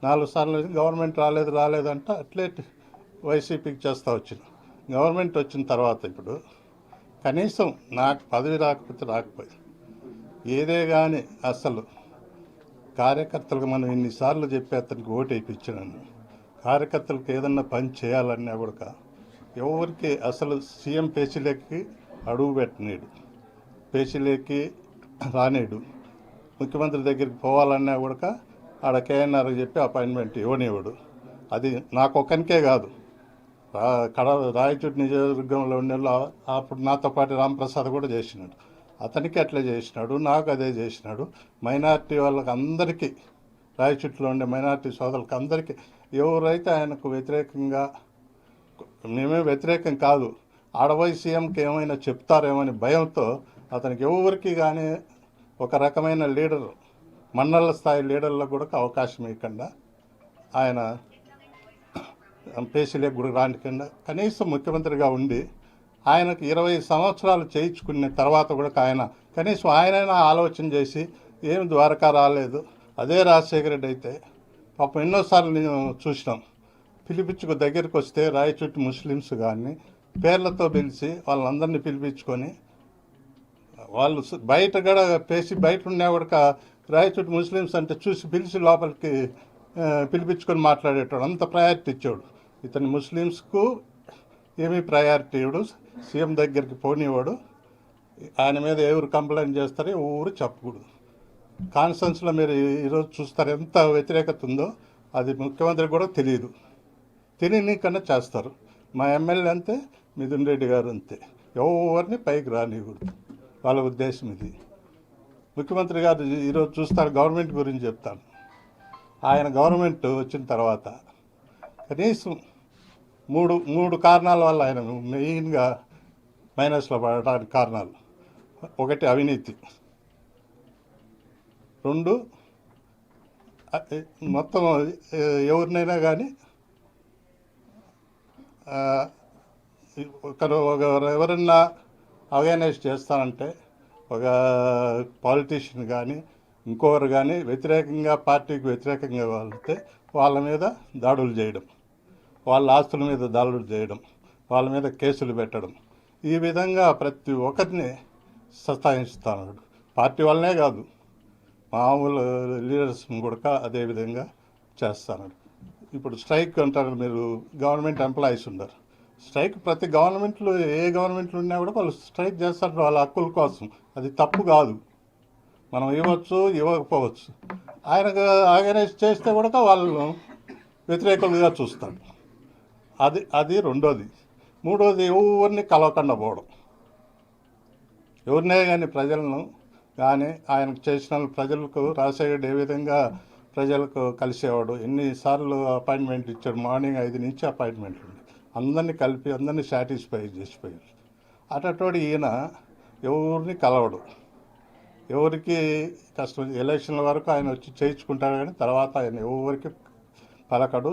4 సార్లు గవర్నమెంట్ రాలేదంట అట్లే వైసీపీకి చేస్తూ వచ్చిన గవర్నమెంట్ వచ్చిన తర్వాత ఇప్పుడు కనీసం నాకు పదవి రాకపోయింది ఏదే కానీ అసలు కార్యకర్తలకు మనం ఇన్నిసార్లు చెప్పి అతనికి ఓటు వేయించినాను. కార్యకర్తలకు ఏదన్నా పని చేయాలన్నా కూడా ఎవరికి అసలు సీఎం పేచీలోకి అడుగు పెట్టనీడు, పేచీలోకి రానేడు. ముఖ్యమంత్రి దగ్గరికి పోవాలన్నా కూడా ఆడ కేఎన్ఆర్కి చెప్పి అపాయింట్మెంట్ ఇవ్వనివ్వడు. అది నాకొక్కనికే కాదు, రాయచోటి నియోజకవర్గంలో ఉండే అప్పుడు నాతో పాటు రాంప్రసాద్ కూడా చేసినాడు. అతనికి అట్లా చేసినాడు, నాకు అదే చేసినాడు. మైనార్టీ వాళ్ళకి అందరికీ, రాయచోటిలో ఉండే మైనార్టీ సోదరులకు అందరికీ ఎవరైతే ఆయనకు వ్యతిరేకంగా, మేమే వ్యతిరేకం కాదు, ఆడపోయి సీఎంకి ఏమైనా చెప్తారేమని భయంతో అతనికి ఎవరికి కానీ ఒక రకమైన లీడర్, మండల స్థాయి లీడర్లకు కూడా అవకాశం ఇవ్వకుండా ఆయన పేసీలకు కూడా రానికుండా కనీసం ముఖ్యమంత్రిగా ఉండి ఆయనకు 20 సంవత్సరాలు చేయించుకున్న తర్వాత కూడా ఆయన కనీసం ఆయనైనా ఆలోచన చేసి ఏమి ద్వారకా రాలేదు. అదే రాజశేఖర రెడ్డి అయితే పాపం ఎన్నోసార్లు నేను చూసినాం, పిలిపించుకు దగ్గరికి వస్తే రాయచోటి ముస్లిమ్స్ కానీ పేర్లతో పిలిచి వాళ్ళందరినీ పిలిపించుకొని వాళ్ళు బయట కూడా పేసి బయట ఉన్నా కూడా రాయచోటి ముస్లిమ్స్ అంటే చూసి పిలిచి లోపలికి పిలిపించుకొని మాట్లాడేటోడు, అంత ప్రయారిటీ ఇచ్చాడు. ఇతని ముస్లిమ్స్కు ఏమీ ప్రయారిటీ ఇవ్వడు, సీఎం దగ్గరికి పోనివాడు. ఆయన మీద ఎవరు కంప్లైంట్ చేస్తారో ఎవరు చెప్పకూడదు. కాన్ఫరెన్స్లో మీరు ఈరోజు చూస్తారు ఎంత వ్యతిరేకత ఉందో, అది ముఖ్యమంత్రికి కూడా తెలియదు, తెలియనికన్నా చేస్తారు. మా ఎమ్మెల్యే అంతే, మిథున్ రెడ్డి గారు అంతే, ఎవరిని పైకి రానివ్వకూడదు, వాళ్ళ ఉద్దేశం ఇది. ముఖ్యమంత్రి గారు ఈరోజు చూస్తారు, గవర్నమెంట్ గురించి చెప్తాను. ఆయన గవర్నమెంట్ వచ్చిన తర్వాత కనీసం మూడు కారణాల వల్ల ఆయన మెయిన్గా మైనస్లో పడడానికి కారణాలు. ఒకటి అవినీతి, 2 మొత్తం ఎవరినైనా కానీ ఎవరన్నా అవేర్నెస్ చేస్తానంటే ఒక పాలిటీషియన్ కానీ ఇంకొకరు కానీ వ్యతిరేకంగా, పార్టీకి వ్యతిరేకంగా వెళ్తే వాళ్ళ మీద దాడులు చేయడం, వాళ్ళ ఆస్తుల మీద దాడులు చేయడం, వాళ్ళ మీద కేసులు పెట్టడం, ఈ విధంగా ప్రతి ఒక్కరిని సతాయిస్తున్నాడు. పార్టీ వల్లనే కాదు, మామూలు లీడర్స్ కూడా అదేవిధంగా చేస్తున్నాడు. ఇప్పుడు స్ట్రైక్ అంటారు, మీరు గవర్నమెంట్ ఎంప్లాయీస్ ఉన్నారు, స్ట్రైక్ ప్రతి గవర్నమెంట్లో ఏ గవర్నమెంట్లు ఉన్నా కూడా వాళ్ళు స్ట్రైక్ చేస్తారు వాళ్ళ హక్కుల కోసం. అది తప్పు కాదు, మనం ఇవ్వచ్చు ఇవ్వకపోవచ్చు. ఆయనకు ఆర్గనైజ్ చేస్తే కూడా వాళ్ళు వ్యతిరేకులుగా చూస్తాడు. అది రెండోది. మూడోది ఎవరిని కలవకుండా పోవడం, ఎవరినే కానీ ప్రజలను కానీ ఆయనకు చేసిన ప్రజలకు రాజశేఖర్ ఏ విధంగా ప్రజలకు కలిసేవాడు, ఎన్నిసార్లు అపాయింట్మెంట్ ఇచ్చాడు. మార్నింగ్ 5 నుంచి అపాయింట్మెంట్లు ఉంది, అందరినీ కలిపి అందరినీ సాటిస్ఫై చేసిపోయాడు. అటోడు ఈయన ఎవరిని కలవడు, ఎవరికి కష్టం. ఎలక్షన్ల వరకు ఆయన వచ్చి చేయించుకుంటాడు కానీ తర్వాత ఆయన ఎవరికి పలకడు,